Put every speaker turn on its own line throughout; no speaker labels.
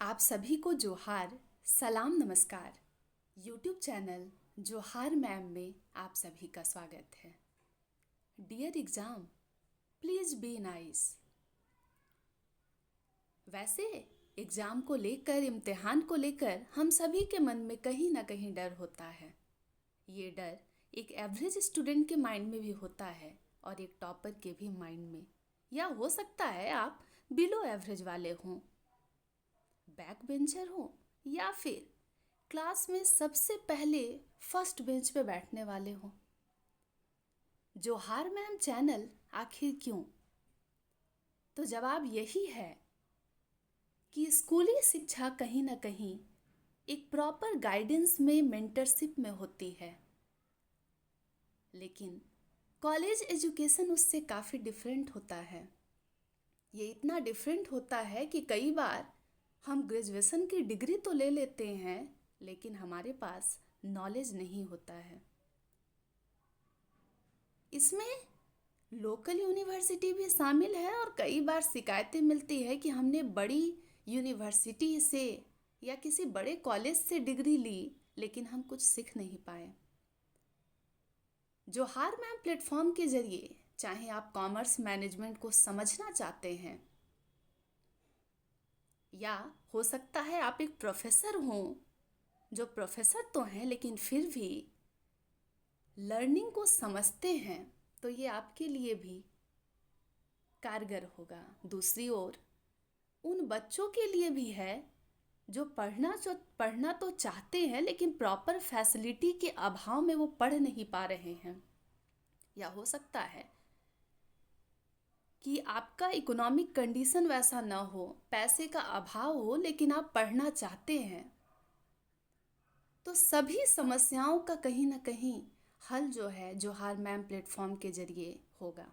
आप सभी को जोहार, सलाम, नमस्कार। यूट्यूब चैनल जोहार मैम में आप सभी का स्वागत है। Dear exam, please be nice. वैसे एग्ज़ाम को लेकर, इम्तिहान को लेकर हम सभी के मन में कहीं ना कहीं डर होता है। ये डर एक एवरेज स्टूडेंट के माइंड में भी होता है और एक टॉपर के भी माइंड में, या हो सकता है आप बिलो एवरेज वाले हों, बैक बेंचर हो, या फिर क्लास में सबसे पहले फर्स्ट बेंच पे बैठने वाले हो। जोहार मैम चैनल आखिर क्यों? तो जवाब यही है कि स्कूली शिक्षा कहीं ना कहीं एक प्रॉपर गाइडेंस में, मेंटरशिप में होती है, लेकिन कॉलेज एजुकेशन उससे काफ़ी डिफरेंट होता है। ये इतना डिफरेंट होता है कि कई बार हम ग्रेजुएशन की डिग्री तो ले लेते हैं, लेकिन हमारे पास नॉलेज नहीं होता है। इसमें लोकल यूनिवर्सिटी भी शामिल है और कई बार शिकायतें मिलती है कि हमने बड़ी यूनिवर्सिटी से या किसी बड़े कॉलेज से डिग्री ली, लेकिन हम कुछ सीख नहीं पाए। जोहार मैम प्लेटफॉर्म के जरिए, चाहे आप कॉमर्स मैनेजमेंट को समझना चाहते हैं, या हो सकता है आप एक प्रोफेसर हों, जो प्रोफेसर तो हैं लेकिन फिर भी लर्निंग को समझते हैं, तो ये आपके लिए भी कारगर होगा। दूसरी ओर उन बच्चों के लिए भी है जो पढ़ना तो चाहते हैं, लेकिन प्रॉपर फैसिलिटी के अभाव में वो पढ़ नहीं पा रहे हैं। या हो सकता है कि आपका इकोनॉमिक कंडीशन वैसा ना हो, पैसे का अभाव हो, लेकिन आप पढ़ना चाहते हैं। तो सभी समस्याओं का कहीं ना कहीं हल जो है जोहार मैम प्लेटफॉर्म के जरिए होगा।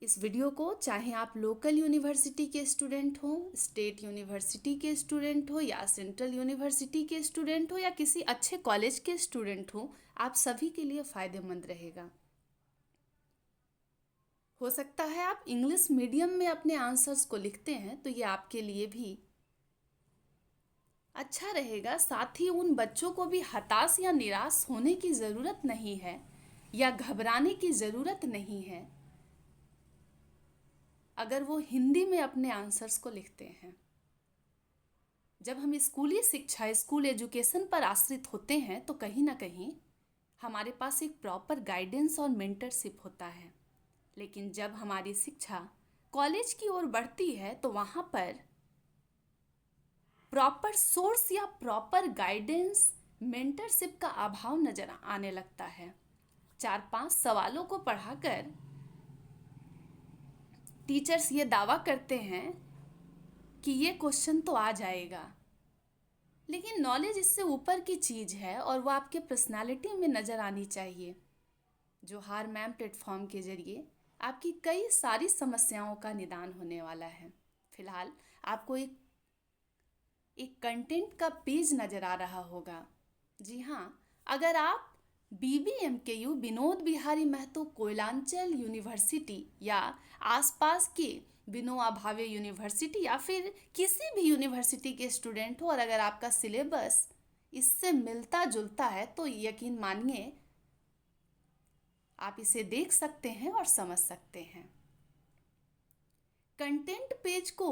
इस वीडियो को चाहे आप लोकल यूनिवर्सिटी के स्टूडेंट हो, स्टेट यूनिवर्सिटी के स्टूडेंट हो, या सेंट्रल यूनिवर्सिटी के स्टूडेंट हो, या किसी अच्छे कॉलेज के स्टूडेंट हो, आप सभी के लिए फ़ायदेमंद रहेगा। हो सकता है आप इंग्लिश मीडियम में अपने आंसर्स को लिखते हैं, तो ये आपके लिए भी अच्छा रहेगा। साथ ही उन बच्चों को भी हताश या निराश होने की ज़रूरत नहीं है, या घबराने की ज़रूरत नहीं है अगर वो हिंदी में अपने आंसर्स को लिखते हैं। जब हम स्कूली शिक्षा, स्कूल एजुकेशन पर आश्रित होते हैं, तो कहीं ना कहीं हमारे पास एक प्रॉपर गाइडेंस और मेंटरशिप होता है। लेकिन जब हमारी शिक्षा कॉलेज की ओर बढ़ती है, तो वहाँ पर प्रॉपर सोर्स या प्रॉपर गाइडेंस, मेंटरशिप का अभाव नजर आने लगता है। 4-5 सवालों को पढ़ाकर टीचर्स ये दावा करते हैं कि ये क्वेश्चन तो आ जाएगा, लेकिन नॉलेज इससे ऊपर की चीज़ है और वो आपके पर्सनालिटी में नज़र आनी चाहिए। जोहार मैम प्लेटफॉर्म के जरिए आपकी कई सारी समस्याओं का निदान होने वाला है। फिलहाल आपको एक कंटेंट का पेज नज़र आ रहा होगा। जी हाँ, अगर आप BBMKU विनोद बिहारी महतो कोयलांचल यूनिवर्सिटी या आसपास के विनोबा भावे यूनिवर्सिटी या फिर किसी भी यूनिवर्सिटी के स्टूडेंट हो, और अगर आपका सिलेबस इससे मिलता जुलता है, तो यकीन मानिए आप इसे देख सकते हैं और समझ सकते हैं। कंटेंट पेज को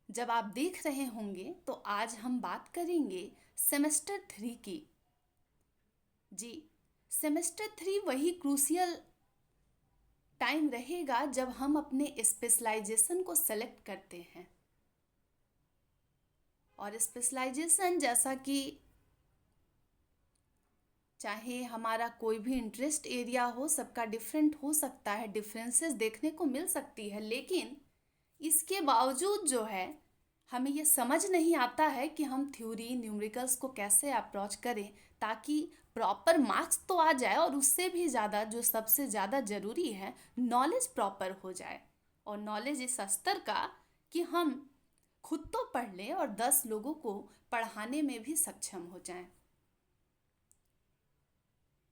जब आप देख रहे होंगे, तो आज हम बात करेंगे सेमेस्टर 3 की। जी, सेमेस्टर 3 वही क्रूशियल टाइम रहेगा जब हम अपने स्पेशलाइजेशन को सेलेक्ट करते हैं। और स्पेशलाइजेशन, जैसा कि चाहे हमारा कोई भी इंटरेस्ट एरिया हो, सबका डिफरेंट हो सकता है, डिफरेंसेस देखने को मिल सकती है, लेकिन इसके बावजूद जो है हमें ये समझ नहीं आता है कि हम थ्योरी, न्यूमेरिकल्स को कैसे अप्रोच करें ताकि प्रॉपर मार्क्स तो आ जाए, और उससे भी ज़्यादा जो सबसे ज़्यादा ज़रूरी है, नॉलेज प्रॉपर हो जाए। और नॉलेज इस स्तर का कि हम खुद तो पढ़ लें और 10 लोगों को पढ़ाने में भी सक्षम हो जाएं।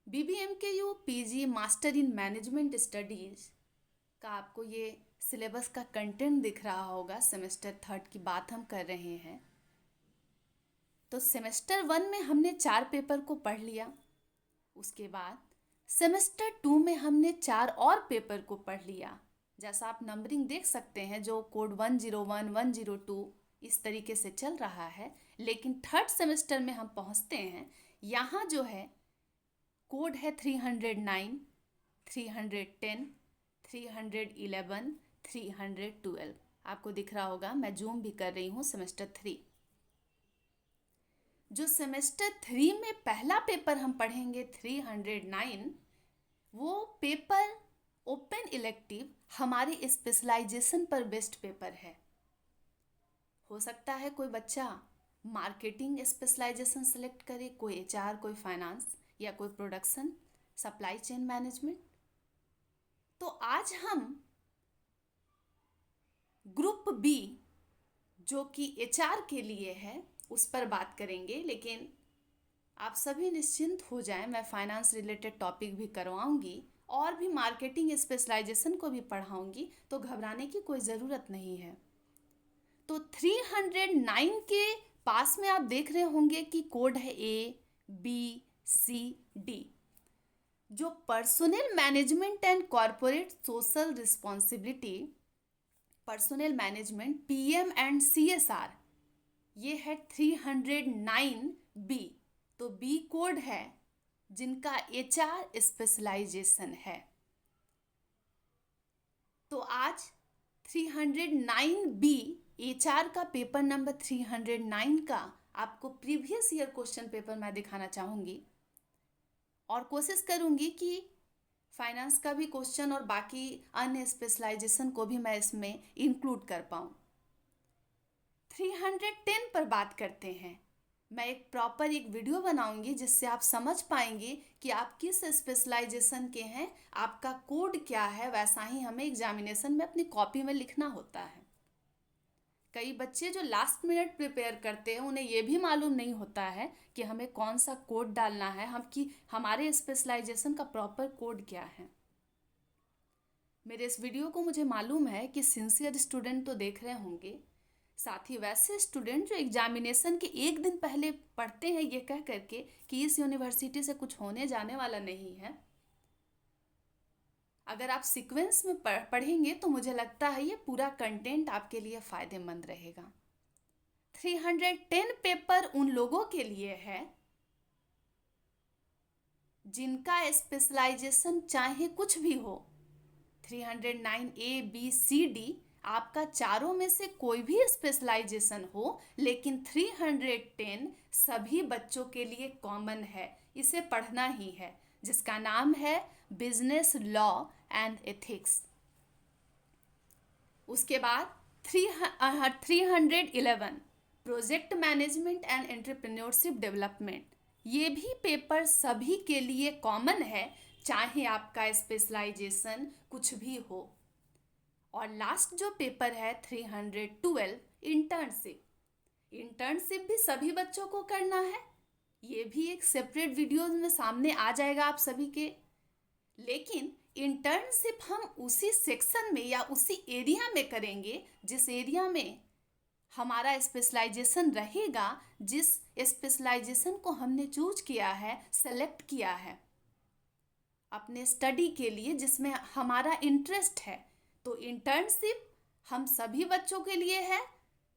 BBMKU PG master in management studies का आपको ये सिलेबस का कंटेंट दिख रहा होगा। सेमेस्टर 3 की बात हम कर रहे हैं। तो सेमेस्टर 1 में हमने 4 पेपर को पढ़ लिया। उसके बाद सेमेस्टर 2 में हमने 4 और पेपर को पढ़ लिया। जैसा आप नंबरिंग देख सकते हैं, जो कोड 101, 102 इस तरीके से चल रहा है। लेकिन 3rd सेमेस्टर में हम पहुंचते हैं। यहाँ जो है कोड है 309, 310, 311, 312। आपको दिख रहा होगा, मैं जूम भी कर रही हूँ। सेमेस्टर 3, जो सेमेस्टर 3 में पहला पेपर हम पढ़ेंगे 309, वो पेपर ओपन इलेक्टिव हमारे स्पेशलाइजेशन पर बेस्ड पेपर है। हो सकता है कोई बच्चा मार्केटिंग स्पेशलाइजेशन सेलेक्ट करे, कोई एचआर, कोई फाइनेंस, या कोई प्रोडक्शन, सप्लाई चेन मैनेजमेंट। तो आज हम ग्रुप बी, जो कि एचआर के लिए है, उस पर बात करेंगे। लेकिन आप सभी निश्चिंत हो जाएं, मैं फाइनेंस रिलेटेड टॉपिक भी करवाऊंगी और भी मार्केटिंग स्पेशलाइजेशन को भी पढ़ाऊंगी, तो घबराने की कोई ज़रूरत नहीं है। तो 309 के पास में आप देख रहे होंगे कि कोड है ABCD, जो personnel management and corporate social responsibility, personnel management, PM and CSR, ये है 309B। तो B कोड है जिनका HR स्पेशलाइजेशन है। तो आज 309B HR का पेपर नंबर 309 का आपको प्रीवियस ईयर क्वेश्चन पेपर मैं दिखाना चाहूँगी, और कोशिश करूँगी कि फाइनेंस का भी क्वेश्चन और बाकी अन्य स्पेशलाइजेशन को भी मैं इसमें इंक्लूड कर पाऊँ। 310 पर बात करते हैं। मैं एक वीडियो बनाऊंगी जिससे आप समझ पाएंगे कि आप किस स्पेशलाइजेशन के हैं, आपका कोड क्या है। वैसा ही हमें एग्जामिनेशन में अपनी कॉपी में लिखना होता है। कई बच्चे जो लास्ट मिनट प्रिपेयर करते हैं, उन्हें ये भी मालूम नहीं होता है कि हमें कौन सा कोड डालना है, हमारे स्पेशलाइजेशन का प्रॉपर कोड क्या है। मेरे इस वीडियो को मुझे मालूम है कि सिंसियर स्टूडेंट तो देख रहे होंगे, साथ ही वैसे स्टूडेंट जो एग्जामिनेशन के एक दिन पहले पढ़ते हैं ये कह करके कि इस यूनिवर्सिटी से कुछ होने जाने वाला नहीं है। अगर आप सीक्वेंस में पढ़ेंगे तो मुझे लगता है ये पूरा कंटेंट आपके लिए फ़ायदेमंद रहेगा। 310 पेपर उन लोगों के लिए है जिनका स्पेशलाइजेशन चाहे कुछ भी हो। 309A B C D, आपका चारों में से कोई भी स्पेशलाइजेशन हो, लेकिन 310 सभी बच्चों के लिए कॉमन है, इसे पढ़ना ही है, जिसका नाम है बिजनेस लॉ एंड एथिक्स। उसके बाद 311 project management and entrepreneurship development. ये भी पेपर सभी के लिए कॉमन है, चाहे आपका स्पेशलाइजेशन कुछ भी हो। और लास्ट जो पेपर है 312 इंटर्नशिप। इंटर्नशिप भी सभी बच्चों को करना है। ये भी एक सेपरेट वीडियो में सामने आ जाएगा आप सभी के। लेकिन इंटर्नशिप हम उसी सेक्शन में या उसी एरिया में करेंगे जिस एरिया में हमारा स्पेशलाइजेशन रहेगा, जिस स्पेशलाइजेशन को हमने चूज किया है, सेलेक्ट किया है अपने स्टडी के लिए, जिसमें हमारा इंटरेस्ट है। तो इंटर्नशिप हम सभी बच्चों के लिए है,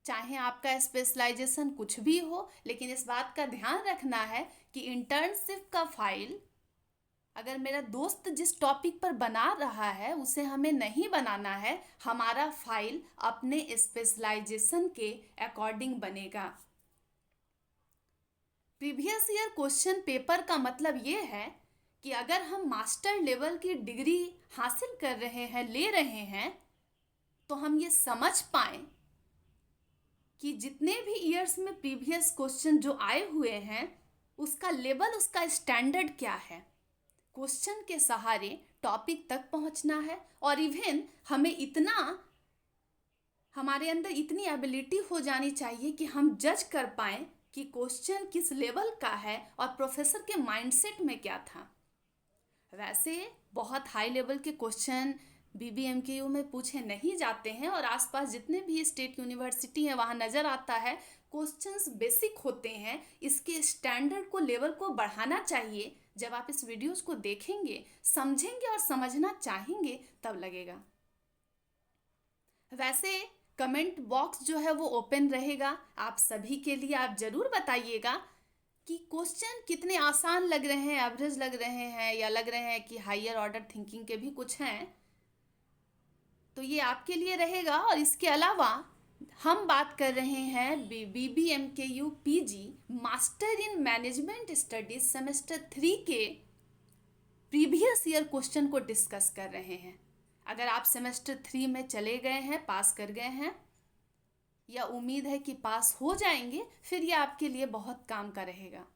चाहे आपका स्पेशलाइजेशन कुछ भी हो। लेकिन इस बात का ध्यान रखना है कि इंटर्नशिप का फाइल अगर मेरा दोस्त जिस टॉपिक पर बना रहा है उसे हमें नहीं बनाना है। हमारा फाइल अपने स्पेशलाइजेशन के अकॉर्डिंग बनेगा। प्रीवियस ईयर क्वेश्चन पेपर का मतलब ये है कि अगर हम मास्टर लेवल की डिग्री हासिल कर रहे हैं, ले रहे हैं, तो हम ये समझ पाएं कि जितने भी ईयर्स में प्रीवियस क्वेश्चन जो आए हुए हैं उसका लेवल, उसका स्टैंडर्ड क्या है। क्वेश्चन के सहारे टॉपिक तक पहुंचना है, और इवन हमारे अंदर इतनी एबिलिटी हो जानी चाहिए कि हम जज कर पाएं कि क्वेश्चन किस लेवल का है और प्रोफेसर के माइंडसेट में क्या था। वैसे बहुत हाई लेवल के क्वेश्चन BBMKU में पूछे नहीं जाते हैं और आसपास जितने भी स्टेट यूनिवर्सिटी हैं वहाँ नज़र आता है। क्वेश्चंस बेसिक होते हैं, इसके स्टैंडर्ड को, लेवल को बढ़ाना चाहिए। जब आप इस वीडियोस को देखेंगे, समझेंगे और समझना चाहेंगे तब लगेगा। वैसे कमेंट बॉक्स जो है वो ओपन रहेगा आप सभी के लिए। आप ज़रूर बताइएगा कि क्वेश्चन कितने आसान लग रहे हैं, एवरेज लग रहे हैं, या लग रहे हैं कि हायर ऑर्डर थिंकिंग के भी कुछ हैं। तो ये आपके लिए रहेगा। और इसके अलावा हम बात कर रहे हैं BBMKU PG master in management studies semester 3 के प्रीवियस ईयर क्वेश्चन को डिस्कस कर रहे हैं। अगर आप सेमेस्टर 3 में चले गए हैं, पास कर गए हैं, या उम्मीद है कि पास हो जाएंगे, फिर ये आपके लिए बहुत काम का रहेगा।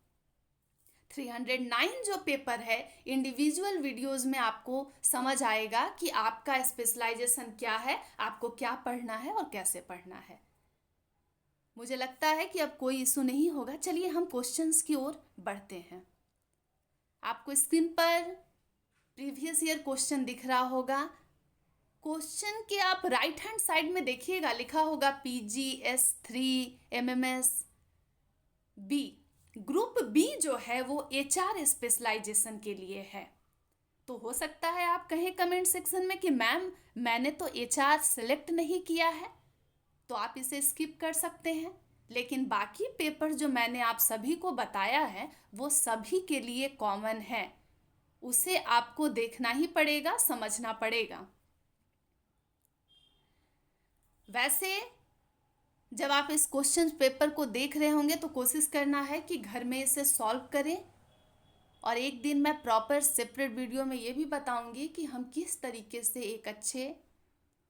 309 जो पेपर है, इंडिविजुअल वीडियोस में आपको समझ आएगा कि आपका स्पेशलाइजेशन क्या है, आपको क्या पढ़ना है और कैसे पढ़ना है। मुझे लगता है कि अब कोई इशू नहीं होगा। चलिए हम क्वेश्चंस की ओर बढ़ते हैं। आपको स्क्रीन पर प्रीवियस ईयर क्वेश्चन दिख रहा होगा। क्वेश्चन के आप राइट हैंड साइड में देखिएगा, लिखा होगा PGS3 MMS B। Group B जो है वो HR स्पेशलाइजेशन के लिए है। तो हो सकता है आप कहें कमेंट सेक्शन में कि मैम मैंने तो HR सेलेक्ट नहीं किया है, तो आप इसे स्किप कर सकते हैं। लेकिन बाकी पेपर जो मैंने आप सभी को बताया है वो सभी के लिए कॉमन है, उसे आपको देखना ही पड़ेगा, समझना पड़ेगा। वैसे जब आप इस क्वेश्चन पेपर को देख रहे होंगे तो कोशिश करना है कि घर में इसे सॉल्व करें। और एक दिन मैं प्रॉपर सेपरेट वीडियो में ये भी बताऊंगी कि हम किस तरीके से एक अच्छे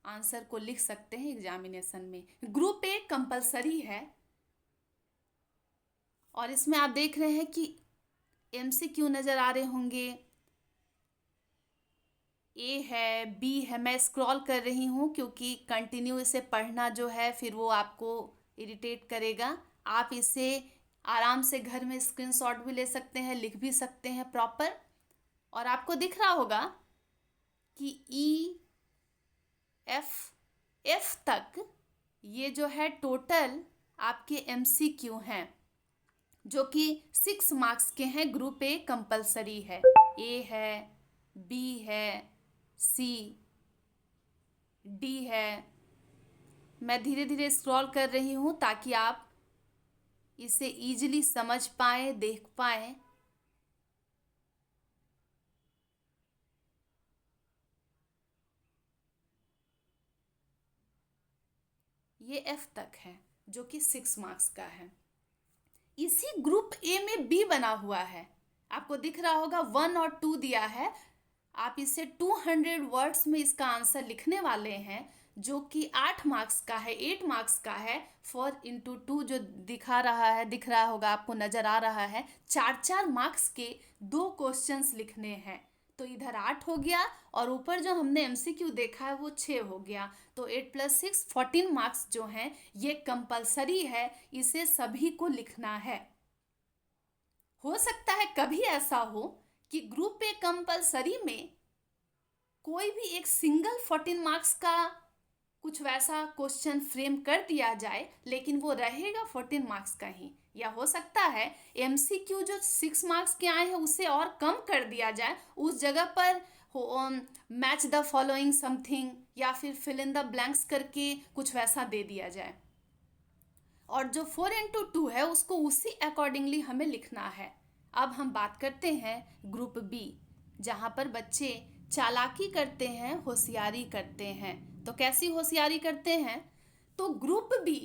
आंसर को लिख सकते हैं एग्जामिनेशन में। ग्रुप ए कंपलसरी है और इसमें आप देख रहे हैं कि MCQ नज़र आ रहे होंगे। A है, B है। मैं स्क्रॉल कर रही हूँ क्योंकि कंटिन्यू इसे पढ़ना जो है फिर वो आपको इरिटेट करेगा। आप इसे आराम से घर में स्क्रीनशॉट भी ले सकते हैं, लिख भी सकते हैं प्रॉपर। और आपको दिख रहा होगा कि F तक ये जो है टोटल आपके MCQ हैं, जो कि 6 मार्क्स के हैं। ग्रुप ए कंपलसरी है। A है, B है, C, D है। मैं धीरे धीरे स्क्रॉल कर रही हूँ ताकि आप इसे इजीली समझ पाए, देख पाए। ये F तक है जो कि 6 मार्क्स का है। इसी ग्रुप ए में B बना हुआ है। आपको दिख रहा होगा 1 और 2 दिया है। आप इसे 200 वर्ड्स में इसका आंसर लिखने वाले हैं, जो कि 8 मार्क्स का है, 8 मार्क्स का है। 4 × 2 जो दिख रहा होगा आपको, नज़र आ रहा है। 4 मार्क्स के 2 क्वेश्चंस लिखने हैं। तो इधर 8 हो गया और ऊपर जो हमने MCQ देखा है वो 6 हो गया। तो 8 + 6 14 मार्क्स जो हैं ये कंपलसरी है, इसे सभी को लिखना है। हो सकता है कभी ऐसा हो कि ग्रुप ए कंपलसरी में कोई भी एक सिंगल 14 मार्क्स का कुछ वैसा क्वेश्चन फ्रेम कर दिया जाए, लेकिन वो रहेगा 14 मार्क्स का ही। या हो सकता है MCQ जो 6 मार्क्स के आए हैं उसे और कम कर दिया जाए, उस जगह पर मैच द फॉलोइंग समथिंग या फिर फिल इन द ब्लैंक्स करके कुछ वैसा दे दिया जाए। और जो 4 × 2 है उसको उसी अकॉर्डिंगली हमें लिखना है। अब हम बात करते हैं ग्रुप बी, जहाँ पर बच्चे चालाकी करते हैं, होशियारी करते हैं। तो कैसी होशियारी करते हैं? तो ग्रुप बी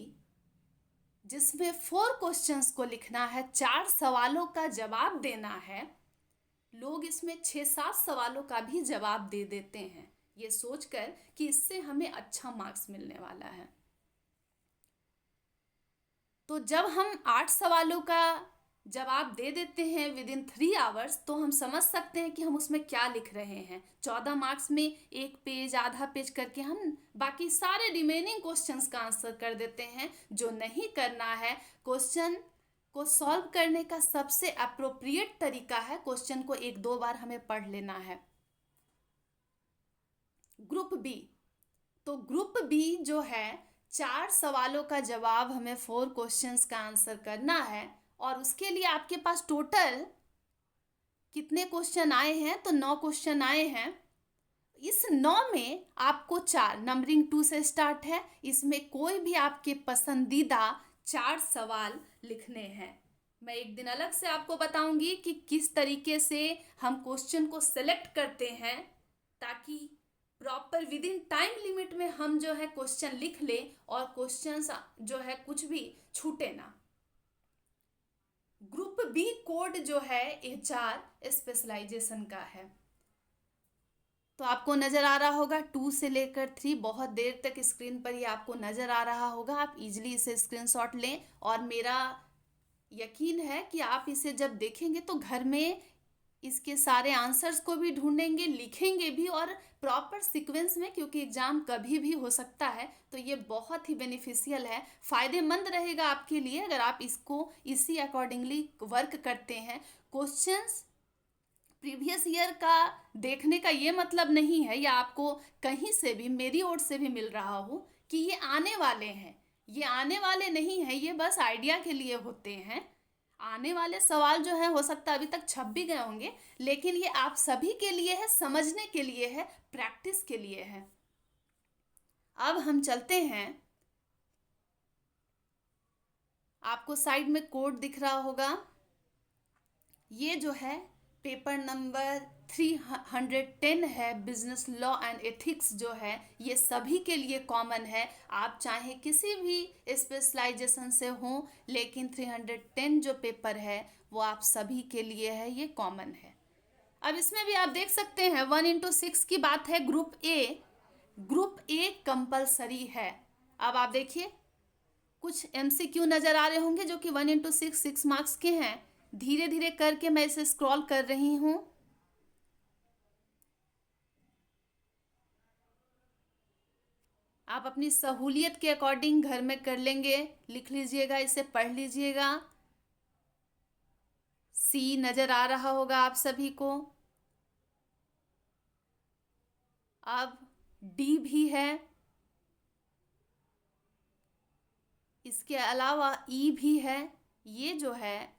जिसमें 4 क्वेश्चंस को लिखना है, 4 सवालों का जवाब देना है, लोग इसमें 6-7 सवालों का भी जवाब दे देते हैं, ये सोचकर कि इससे हमें अच्छा मार्क्स मिलने वाला है। तो जब हम 8 सवालों का जवाब दे देते हैं विदिन 3 आवर्स, तो हम समझ सकते हैं कि हम उसमें क्या लिख रहे हैं। 14 मार्क्स में 1 पेज, आधा पेज करके हम बाकी सारे रिमेनिंग क्वेश्चंस का आंसर कर देते हैं। जो नहीं करना है, क्वेश्चन को सॉल्व करने का सबसे अप्रोप्रिएट तरीका है क्वेश्चन को 1-2 बार हमें पढ़ लेना है। Group B. तो ग्रुप बी जो है, 4 सवालों का जवाब हमें 4 क्वेश्चंस का आंसर करना है। और उसके लिए आपके पास टोटल कितने क्वेश्चन आए हैं? तो 9 क्वेश्चन आए हैं। इस 9 में आपको 4 नंबरिंग 2 से स्टार्ट है, इसमें कोई भी आपके पसंदीदा 4 सवाल लिखने हैं। मैं एक दिन अलग से आपको बताऊंगी कि किस तरीके से हम क्वेश्चन को सिलेक्ट करते हैं, ताकि proper with in time limit में हम जो है क्वेश्चन लिख ले और क्वेश्चंस जो है कुछ भी छूटे ना। ग्रुप बी कोड जो है एचआर स्पेशलाइजेशन का है। तो आपको नज़र आ रहा होगा 2 से लेकर 3, बहुत देर तक स्क्रीन पर ही आपको नज़र आ रहा होगा। आप इजीली इसे स्क्रीनशॉट लें और मेरा यकीन है कि आप इसे जब देखेंगे तो घर में इसके सारे आंसर्स को भी ढूंढेंगे, लिखेंगे भी और प्रॉपर सीक्वेंस में, क्योंकि एग्ज़ाम कभी भी हो सकता है। तो ये बहुत ही बेनिफिशियल है, फ़ायदेमंद रहेगा आपके लिए अगर आप इसको इसी अकॉर्डिंगली वर्क करते हैं। क्वेश्चंस प्रीवियस ईयर का देखने का ये मतलब नहीं है, या आपको कहीं से भी मेरी ओर से भी मिल रहा हो कि ये आने वाले हैं। ये आने वाले नहीं है, ये बस आइडिया के लिए होते हैं। आने वाले सवाल जो है हो सकता है अभी तक छप भी गए होंगे, लेकिन ये आप सभी के लिए है, समझने के लिए है, प्रैक्टिस के लिए है। अब हम चलते हैं, आपको साइड में कोड दिख रहा होगा। ये जो है पेपर नंबर 310 है, बिजनेस लॉ एंड एथिक्स जो है ये सभी के लिए कॉमन है। आप चाहे किसी भी स्पेशलाइजेशन से हों, लेकिन 310 जो पेपर है वो आप सभी के लिए है, ये कॉमन है। अब इसमें भी आप देख सकते हैं 1/6 की बात है। ग्रुप ए कंपलसरी है। अब आप देखिए कुछ एमसीक्यू नज़र आ रहे होंगे जो कि 1/6 6 मार्क्स के हैं। धीरे धीरे करके मैं इसे स्क्रॉल कर रही हूँ। आप अपनी सहूलियत के अकॉर्डिंग घर में कर लेंगे, लिख लीजिएगा, इसे पढ़ लीजिएगा। सी नज़र आ रहा होगा आप सभी को। अब डी भी है, इसके अलावा ई भी है, ये जो है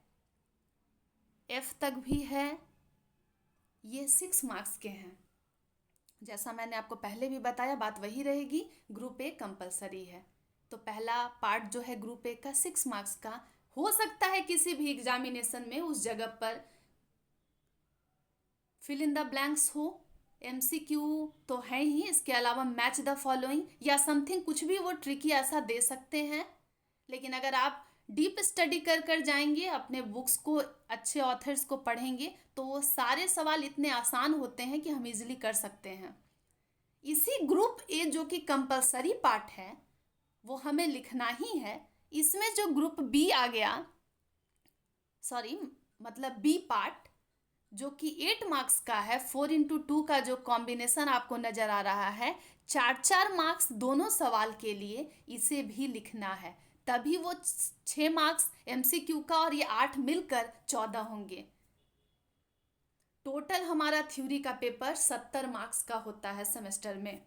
एफ तक भी है। ये 6 मार्क्स के हैं। जैसा मैंने आपको पहले भी बताया, बात वही रहेगी, ग्रुप ए कंपलसरी है। तो पहला पार्ट जो है ग्रुप ए का 6 मार्क्स का, हो सकता है किसी भी एग्जामिनेशन में उस जगह पर फिल इन द ब्लैंक्स हो, एमसीक्यू तो है ही, इसके अलावा मैच द फॉलोइंग या समथिंग, कुछ भी वो ट्रिकी ऐसा दे सकते हैं। लेकिन अगर आप डीप स्टडी कर कर जाएंगे, अपने बुक्स को, अच्छे ऑथर्स को पढ़ेंगे, तो वो सारे सवाल इतने आसान होते हैं कि हम इजीली कर सकते हैं। इसी ग्रुप ए जो कि कंपलसरी पार्ट है वो हमें लिखना ही है। इसमें जो ग्रुप बी आ गया, सॉरी मतलब बी पार्ट, जो कि 8 मार्क्स का है, 4x2 का जो कॉम्बिनेशन आपको नज़र आ रहा है, 4 मार्क्स दोनों सवाल के लिए, इसे भी लिखना है। तभी वो 6 मार्क्स एमसीक्यू का और ये 8 मिलकर 14 होंगे। टोटल हमारा थ्योरी का पेपर 70 मार्क्स का होता है सेमेस्टर में।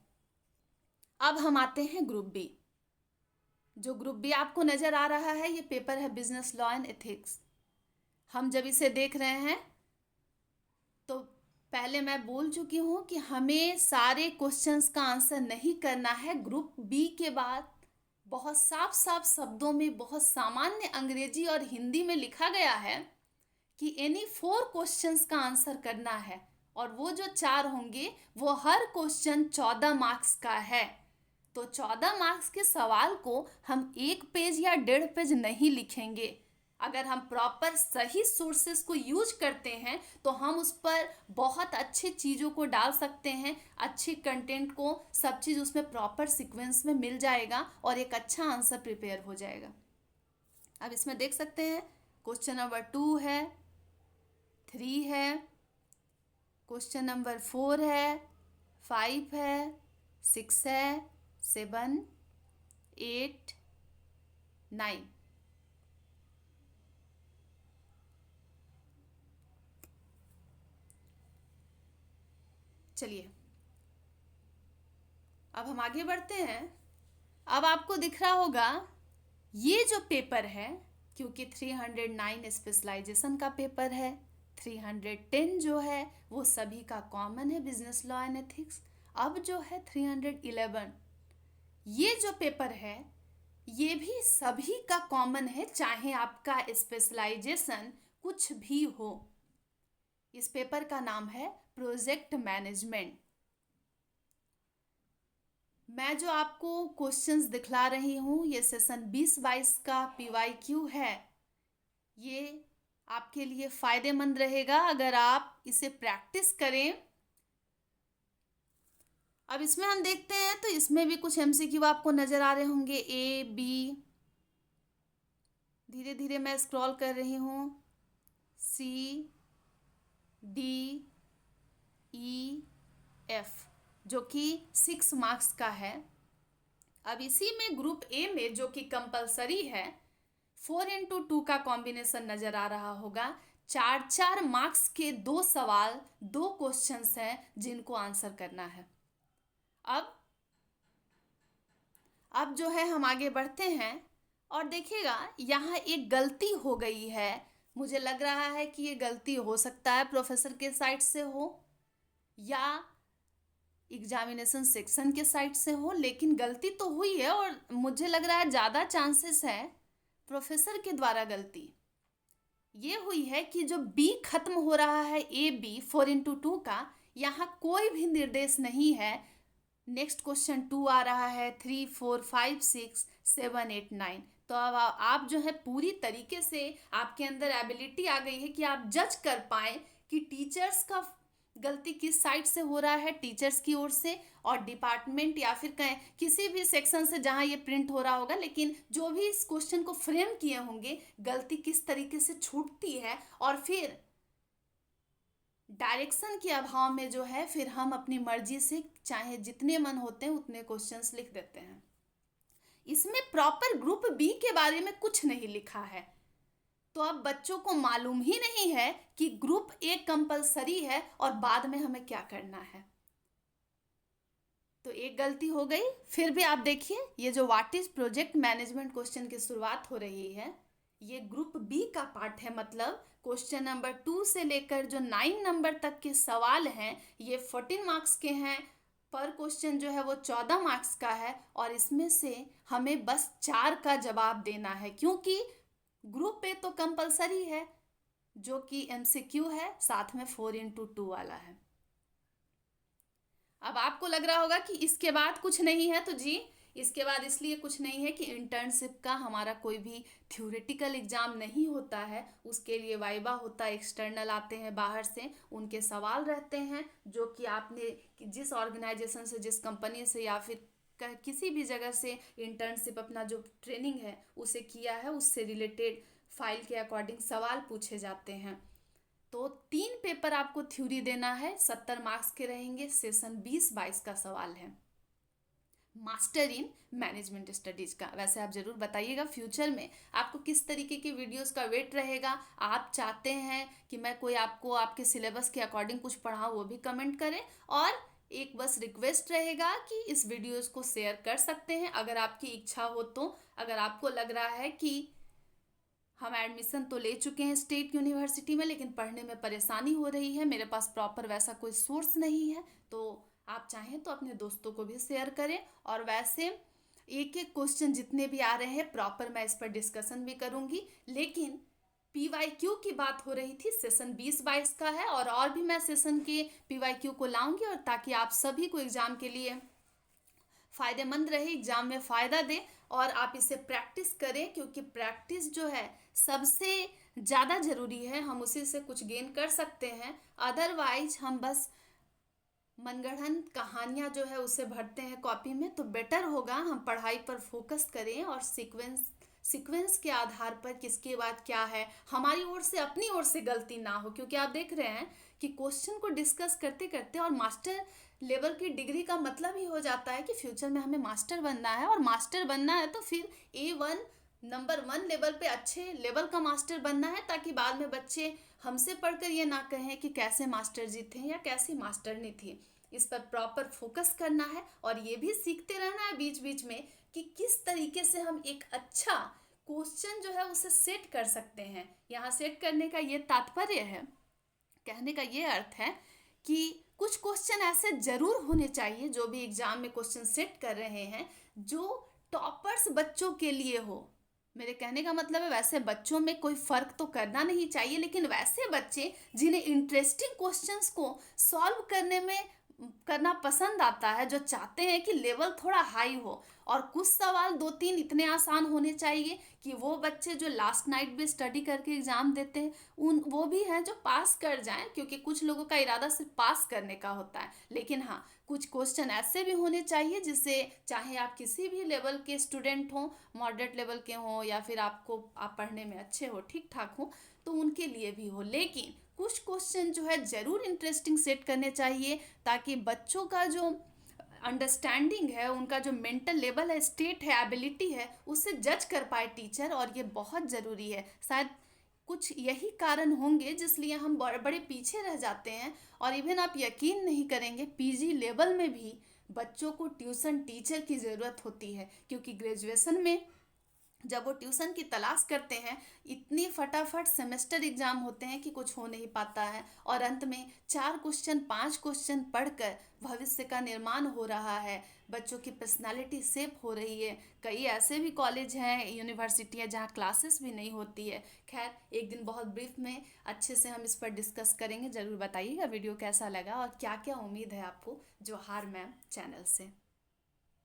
अब हम आते हैं ग्रुप बी। जो ग्रुप बी आपको नज़र आ रहा है, ये पेपर है बिजनेस लॉ एंड एथिक्स। हम जब इसे देख रहे हैं तो पहले मैं बोल चुकी हूँ कि हमें सारे क्वेश्चंस का आंसर नहीं करना है। ग्रुप बी के बाद बहुत साफ साफ शब्दों में, बहुत सामान्य अंग्रेजी और हिंदी में लिखा गया है कि एनी 4 क्वेश्चंस का आंसर करना है, और वो जो 4 होंगे वो हर क्वेश्चन 14 मार्क्स का है। तो 14 मार्क्स के सवाल को हम 1 पेज या 1.5 पेज नहीं लिखेंगे। अगर हम प्रॉपर सही सोर्सेस को यूज करते हैं तो हम उस पर बहुत अच्छी चीज़ों को डाल सकते हैं, अच्छी कंटेंट को, सब चीज़ उसमें प्रॉपर सीक्वेंस में मिल जाएगा और एक अच्छा आंसर प्रिपेयर हो जाएगा। अब इसमें देख सकते हैं क्वेश्चन नंबर 2 है, 3 है, क्वेश्चन नंबर 4 है, 5 है, 6 है, 7, 8, 9। चलिए अब हम आगे बढ़ते हैं। अब आपको दिख रहा होगा ये जो पेपर है, क्योंकि 309 स्पेशलाइजेशन का पेपर है, 310 जो है वो सभी का कॉमन है, बिजनेस लॉ एंड एथिक्स। अब जो है 311, ये जो पेपर है ये भी सभी का कॉमन है, चाहे आपका स्पेशलाइजेशन कुछ भी हो। इस पेपर का नाम है प्रोजेक्ट मैनेजमेंट। मैं जो आपको क्वेश्चंस दिखला रही हूँ ये सेशन 20-22 का PYQ है। ये आपके लिए फ़ायदेमंद रहेगा अगर आप इसे प्रैक्टिस करें। अब इसमें हम देखते हैं तो इसमें भी कुछ MCQ आपको नज़र आ रहे होंगे, A, B। धीरे धीरे मैं स्क्रॉल कर रही हूँ, C, D, E, F, जो कि 6 मार्क्स का है। अब इसी में ग्रुप ए में जो कि कंपलसरी है, 4x2 का कॉम्बिनेशन नज़र आ रहा होगा। 4-4 मार्क्स के 2 सवाल, 2 क्वेश्चंस हैं जिनको आंसर करना है। अब जो है हम आगे बढ़ते हैं और देखिएगा यहाँ एक गलती हो गई है। मुझे लग रहा है कि ये गलती हो सकता है प्रोफेसर के साइड से हो या एग्जामिनेशन सेक्शन के साइड से हो, लेकिन गलती तो हुई है और मुझे लग रहा है ज़्यादा चांसेस है प्रोफेसर के द्वारा गलती ये हुई है कि जो बी खत्म हो रहा है AB 4x2 का, यहाँ कोई भी निर्देश नहीं है। नेक्स्ट क्वेश्चन 2 आ रहा है, 3, 4, 5, 6, 7, 8, 9। तो अब आप जो है पूरी तरीके से आपके अंदर एबिलिटी आ गई है कि आप जज कर पाए कि टीचर्स का गलती किस साइड से हो रहा है, टीचर्स की ओर से और डिपार्टमेंट या फिर कहीं किसी भी सेक्शन से जहां ये प्रिंट हो रहा होगा, लेकिन जो भी इस क्वेश्चन को फ्रेम किए होंगे गलती किस तरीके से छूटती है। और फिर डायरेक्शन के अभाव में जो है फिर हम अपनी मर्जी से चाहे जितने मन होते हैं उतने क्वेश्चंस लिख देते हैं। इसमें प्रॉपर ग्रुप बी के बारे में कुछ नहीं लिखा है, तो अब बच्चों को मालूम ही नहीं है कि ग्रुप ए कंपलसरी है और बाद में हमें क्या करना है। तो एक गलती हो गई। फिर भी आप देखिए ये जो what is project management question की शुरुआत हो रही है, ये ग्रुप बी का पार्ट है। मतलब क्वेश्चन नंबर 2 से लेकर जो 9 नंबर तक के सवाल हैं ये 14 मार्क्स के हैं। पर क्वेश्चन जो है वो 14 मार्क्स का है और इसमें से हमें बस 4 का जवाब देना है, क्योंकि ग्रुप ए तो कंपलसरी है जो कि MCQ है, साथ में 4x2 वाला है। अब आपको लग रहा होगा कि इसके बाद कुछ नहीं है, तो जी इसके बाद इसलिए कुछ नहीं है कि इंटर्नशिप का हमारा कोई भी थ्योरेटिकल एग्ज़ाम नहीं होता है। उसके लिए वाइवा होता है, एक्सटर्नल आते हैं बाहर से, उनके सवाल रहते हैं जो कि आपने जिस ऑर्गेनाइजेशन से, जिस कंपनी से या फिर किसी भी जगह से इंटर्नशिप अपना जो ट्रेनिंग है उसे किया है, उससे रिलेटेड फाइल के अकॉर्डिंग सवाल पूछे जाते हैं। तो 3 पेपर आपको थ्योरी देना है, 70 मार्क्स के रहेंगे। सेशन 20-22 का सवाल है मास्टर इन मैनेजमेंट स्टडीज़ का। वैसे आप ज़रूर बताइएगा फ्यूचर में आपको किस तरीके की वीडियोस का वेट रहेगा। आप चाहते हैं कि मैं कोई आपको आपके सिलेबस के अकॉर्डिंग कुछ पढ़ाऊँ, वो भी कमेंट करें। और एक बस रिक्वेस्ट रहेगा कि इस वीडियोस को शेयर कर सकते हैं अगर आपकी इच्छा हो तो। अगर आपको लग रहा है कि हम एडमिशन तो ले चुके हैं स्टेट यूनिवर्सिटी में लेकिन पढ़ने में परेशानी हो रही है, मेरे पास प्रॉपर वैसा कोई सोर्स नहीं है, तो आप चाहें तो अपने दोस्तों को भी शेयर करें। और वैसे एक एक क्वेश्चन जितने भी आ रहे हैं प्रॉपर मैं इस पर डिस्कशन भी करूंगी, लेकिन PYQ की बात हो रही थी, सेशन 20-22 का है और भी मैं सेशन के PYQ को लाऊंगी, और ताकि आप सभी को एग्ज़ाम के लिए फ़ायदेमंद रहे, एग्ज़ाम में फ़ायदा दे और आप इसे प्रैक्टिस करें, क्योंकि प्रैक्टिस जो है सबसे ज़्यादा ज़रूरी है। हम उसी से कुछ गेन कर सकते हैं, अदरवाइज हम बस मनगढ़ंत कहानियाँ जो है उसे भरते हैं कॉपी में। तो बेटर होगा हम पढ़ाई पर फोकस करें और सीक्वेंस के आधार पर किसके बाद क्या है, हमारी ओर से अपनी ओर से गलती ना हो। क्योंकि आप देख रहे हैं कि क्वेश्चन को डिस्कस करते करते और मास्टर लेवल की डिग्री का मतलब ही हो जाता है कि फ्यूचर में हमें मास्टर बनना है, और मास्टर बनना है तो फिर A1 नंबर 1 लेवल पे अच्छे लेवल का मास्टर बनना है, ताकि बाद में बच्चे हमसे पढ़कर ये ना कहें कि कैसे मास्टर जी थे या कैसी मास्टरनी थी। इस पर प्रॉपर फोकस करना है और ये भी सीखते रहना है बीच बीच में कि किस तरीके से हम एक अच्छा क्वेश्चन जो है उसे सेट कर सकते हैं। यहाँ सेट करने का ये तात्पर्य है, कहने का ये अर्थ है कि कुछ क्वेश्चन ऐसे जरूर होने चाहिए जो भी एग्जाम में क्वेश्चन सेट कर रहे हैं जो टॉपर्स बच्चों के लिए हो। मेरे कहने का मतलब है वैसे बच्चों में कोई फर्क तो करना नहीं चाहिए, लेकिन वैसे बच्चे जिन्हें इंटरेस्टिंग क्वेश्चंस को सॉल्व करना पसंद आता है, जो चाहते हैं कि लेवल थोड़ा हाई हो, और कुछ सवाल दो तीन इतने आसान होने चाहिए कि वो बच्चे जो लास्ट नाइट भी स्टडी करके एग्जाम देते हैं उन वो भी हैं जो पास कर जाएं, क्योंकि कुछ लोगों का इरादा सिर्फ पास करने का होता है। लेकिन हाँ, कुछ क्वेश्चन ऐसे भी होने चाहिए जिससे चाहे आप किसी भी लेवल के स्टूडेंट हों, मॉडरेट लेवल के हों, या फिर आप पढ़ने में अच्छे हो, ठीक ठाक हो, तो उनके लिए भी हो। लेकिन कुछ क्वेश्चन जो है ज़रूर इंटरेस्टिंग सेट करने चाहिए ताकि बच्चों का जो अंडरस्टैंडिंग है, उनका जो मेंटल लेवल है, स्टेट है, एबिलिटी है, उसे जज कर पाए टीचर। और ये बहुत ज़रूरी है। शायद कुछ यही कारण होंगे जिसलिए हम बड़े बड़े पीछे रह जाते हैं। और इवन आप यकीन नहीं करेंगे, पीजी लेवल में भी बच्चों को ट्यूशन टीचर की ज़रूरत होती है, क्योंकि ग्रेजुएशन में जब वो ट्यूशन की तलाश करते हैं, इतनी फटाफट सेमेस्टर एग्जाम होते हैं कि कुछ हो नहीं पाता है, और अंत में 4 क्वेश्चन 5 क्वेश्चन पढ़कर भविष्य का निर्माण हो रहा है, बच्चों की पर्सनालिटी शेप हो रही है। कई ऐसे भी कॉलेज हैं, यूनिवर्सिटी है, जहाँ क्लासेस भी नहीं होती है। खैर, एक दिन बहुत ब्रीफ में अच्छे से हम इस पर डिस्कस करेंगे। ज़रूर बताइएगा वीडियो कैसा लगा और क्या क्या उम्मीद है आपको जोहार मैम चैनल से।